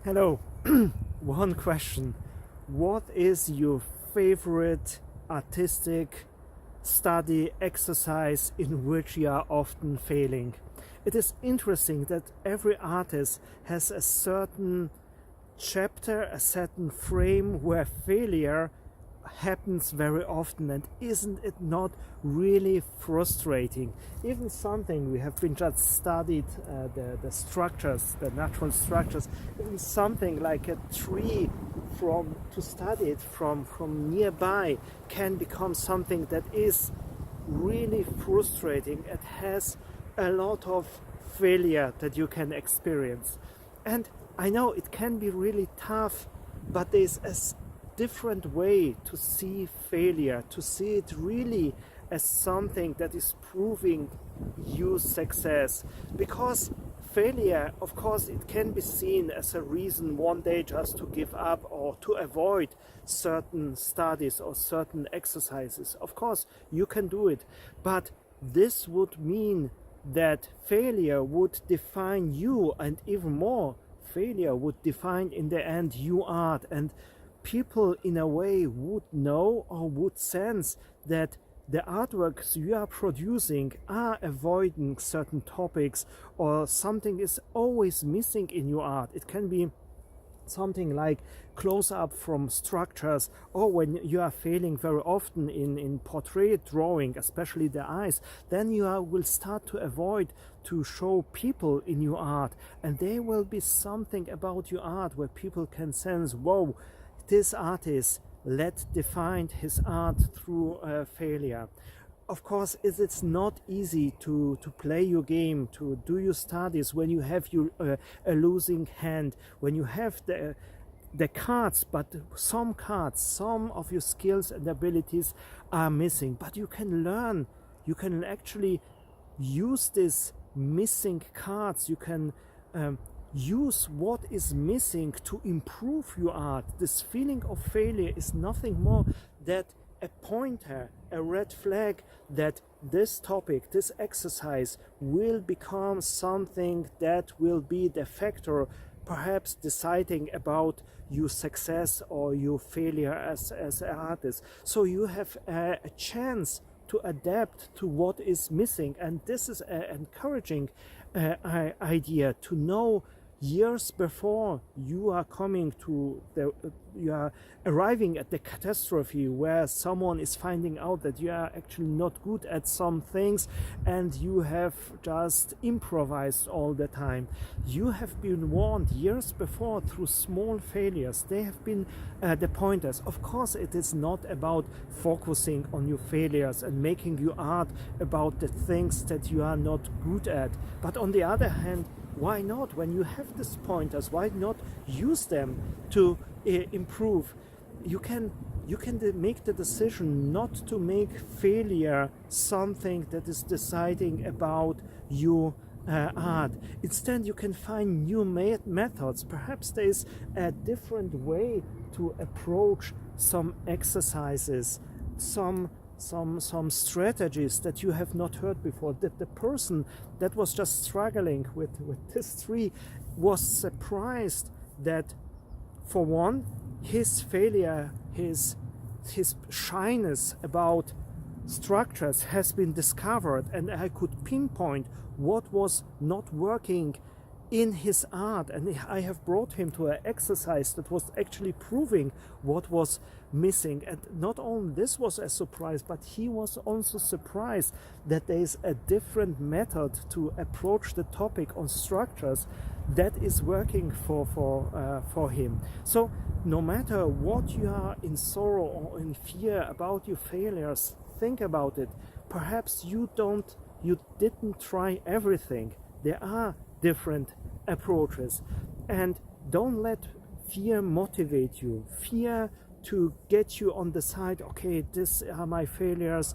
Hello. One question. What is your favorite artistic study exercise in which you are often failing? It is interesting that every artist has a certain chapter, a certain frame where failure happens very often, and isn't it not really frustrating? Even something we have been just studied the structures, the natural structures, even something like a tree to study it from nearby can become something that is really frustrating. It has a lot of failure that you can experience, and I know it can be really tough, but there's a different way to see failure, to see it really as something that is proving you success. Because failure, of course, it can be seen as a reason one day just to give up or to avoid certain studies or certain exercises. Of course, you can do it, but this would mean that failure would define you, and even more, failure would define in the end your art, and people in a way would know or would sense that the artworks you are producing are avoiding certain topics, or something is always missing in your art. It can be something like close-up from structures, or when you are failing very often in portrait drawing, especially the eyes, then you will start to avoid to show people in your art, and there will be something about your art where people can sense, whoa, this artist defined his art through failure. Of course, it's not easy to play your game, to do your studies when you have a losing hand, when you have the cards, but some of your skills and abilities are missing. But you can learn, you can actually use these missing cards, you can use what is missing to improve your art. This feeling of failure is nothing more than a pointer, a red flag that this topic, this exercise will become something that will be the factor perhaps deciding about your success or your failure as an artist. So you have a chance to adapt to what is missing, and this is an encouraging idea to know years before you are coming to you are arriving at the catastrophe where someone is finding out that you are actually not good at some things and you have just improvised all the time. You have been warned years before through small failures. They have been the pointers. Of course, it is not about focusing on your failures and making your art about the things that you are not good at, but on the other hand, why not? When you have these pointers, why not use them to improve? You can make the decision not to make failure something that is deciding about your art. Instead, you can find new methods. Perhaps there is a different way to approach some exercises, some strategies that you have not heard before. That the person that was just struggling with this tree was surprised that, for one, his failure, his shyness about structures has been discovered, and I could pinpoint what was not working in his art, and I have brought him to an exercise that was actually proving what was missing. And not only this was a surprise, but he was also surprised that there is a different method to approach the topic on structures that is working for him. So no matter what you are in sorrow or in fear about your failures, think about it. Perhaps you didn't try everything. There are different approaches, and don't let fear motivate you. Fear to get you on the side, okay, these are my failures,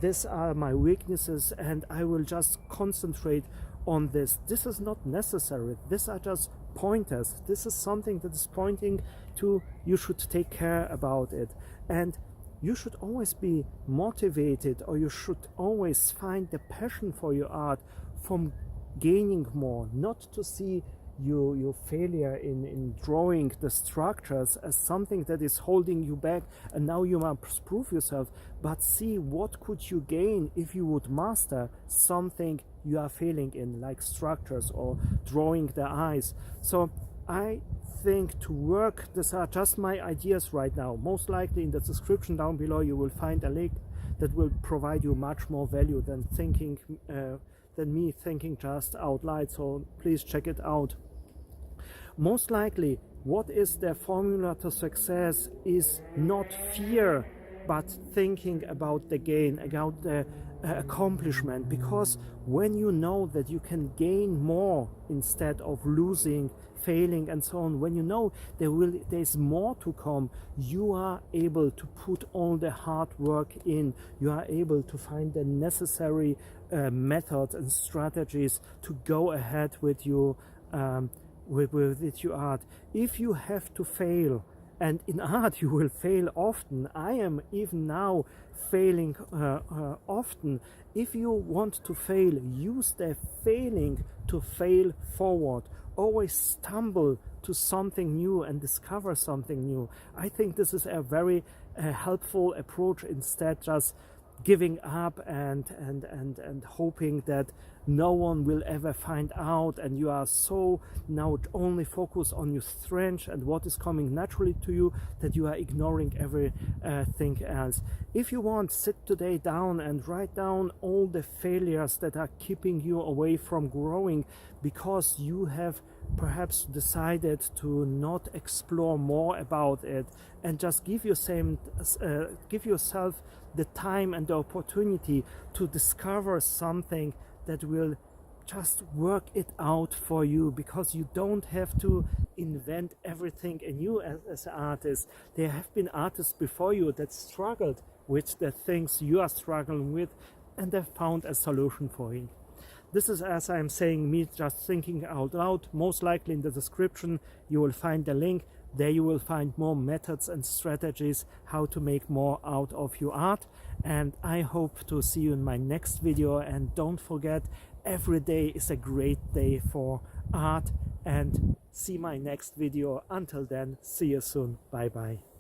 these are my weaknesses, and I will just concentrate on this. This is not necessary. These are just pointers. This is something that is pointing to you should take care about it, and you should always be motivated, or you should always find the passion for your art from gaining more, not to see your failure in drawing the structures as something that is holding you back, and now you must prove yourself, but see what could you gain if you would master something you are failing in, like structures or drawing the eyes. So I think to work, these are just my ideas right now. Most likely in the description down below you will find a link that will provide you much more value than me thinking just out loud, so please check it out. Most likely, what is the formula to success is not fear, but thinking about the gain, about the accomplishment. Because when you know that you can gain more instead of losing, failing and so on, when you know there's more to come, you are able to put all the hard work in. You are able to find the necessary methods and strategies to go ahead with your with your art. If you have to fail, and in art you will fail often, I am even now failing often. If you want to fail, use the failing to fail forward. Always stumble to something new and discover something new. I think this is a very helpful approach, instead just giving up and hoping that no one will ever find out, and you are so now only focus on your strength and what is coming naturally to you, that you are ignoring everything else. If you want, sit today down and write down all the failures that are keeping you away from growing, because you have perhaps decided to not explore more about it, and just give yourself the time and the opportunity to discover something that will just work it out for you, because you don't have to invent everything anew as an artist. There have been artists before you that struggled with the things you are struggling with, and they found a solution for it. This is, as I'm saying, me just thinking out loud. Most likely in the description you will find the link. There you will find more methods and strategies how to make more out of your art. And I hope to see you in my next video. And don't forget, every day is a great day for art. And see my next video. Until then, see you soon. Bye bye.